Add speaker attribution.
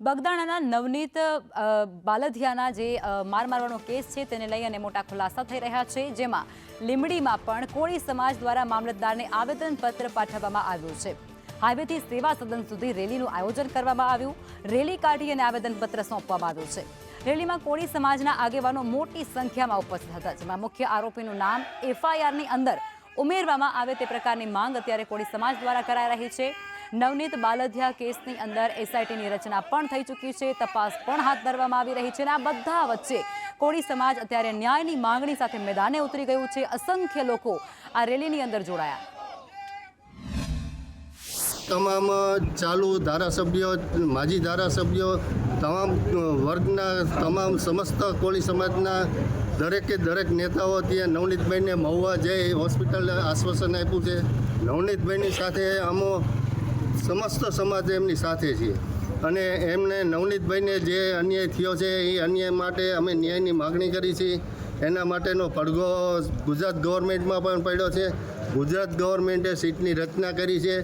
Speaker 1: બગદાણાના નવનીત બાલધિયાના જે માર મારવાનો કેસ છે તેને લઈ અને મોટા ખુલાસા થઈ રહ્યા છે, જેમાં લીંબડીમાં પણ કોળી સમાજ દ્વારા મામલતદારને આવેદનપત્ર પાઠવવામાં આવ્યું છે। હાઈવેથી સેવા સદન સુધી રેલીનું આયોજન કરવામાં આવ્યું। રેલી કાઢી અને આવેદનપત્ર સોંપવામાં આવ્યું છે। રેલીમાં કોળી સમાજના આગેવાનો મોટી સંખ્યામાં ઉપસ્થિત હતા, જેમાં મુખ્ય આરોપીનું નામ એફઆઈઆરની અંદર ઉમેરવામાં આવે તે પ્રકારની માંગ અત્યારે કોળી સમાજ દ્વારા કરાઈ રહી છે। નવનીત બાલધિયા કેસની અંદર એસઆઈટીની રચના પણ થઈ ચૂકી છે, તપાસ પણ હાથ ધરવામાં આવી રહી છે અને આ બધા વચ્ચે કોળી સમાજ અત્યારે ન્યાયની માંગણી સાથે મેદાને ઉતરી ગયું છે। અસંખ્ય લોકો આ રેલીની અંદર જોડાયા।
Speaker 2: તમામ ચાલુ ધારાસભ્યો, માજી ધારાસભ્યો, તમામ વર્ગના, તમામ સમસ્ત કોળી સમાજના દરેકે દરેક નેતાઓ ત્યાં નવનીતભાઈને મહુવા જઈ હોસ્પિટલ આશ્વાસન આપ્યું છે। નવનીતભાઈની સાથે અમો સમસ્ત સમાજ એમની સાથે છીએ અને એમને નવનીતભાઈને જે અન્યાય થયો છે એ અન્યાય માટે અમે ન્યાયની માગણી કરી છે। એના માટેનો પડઘો ગુજરાત ગવર્મેન્ટમાં પણ પડ્યો છે। ગુજરાત ગવર્મેન્ટે સીટની રચના કરી છે।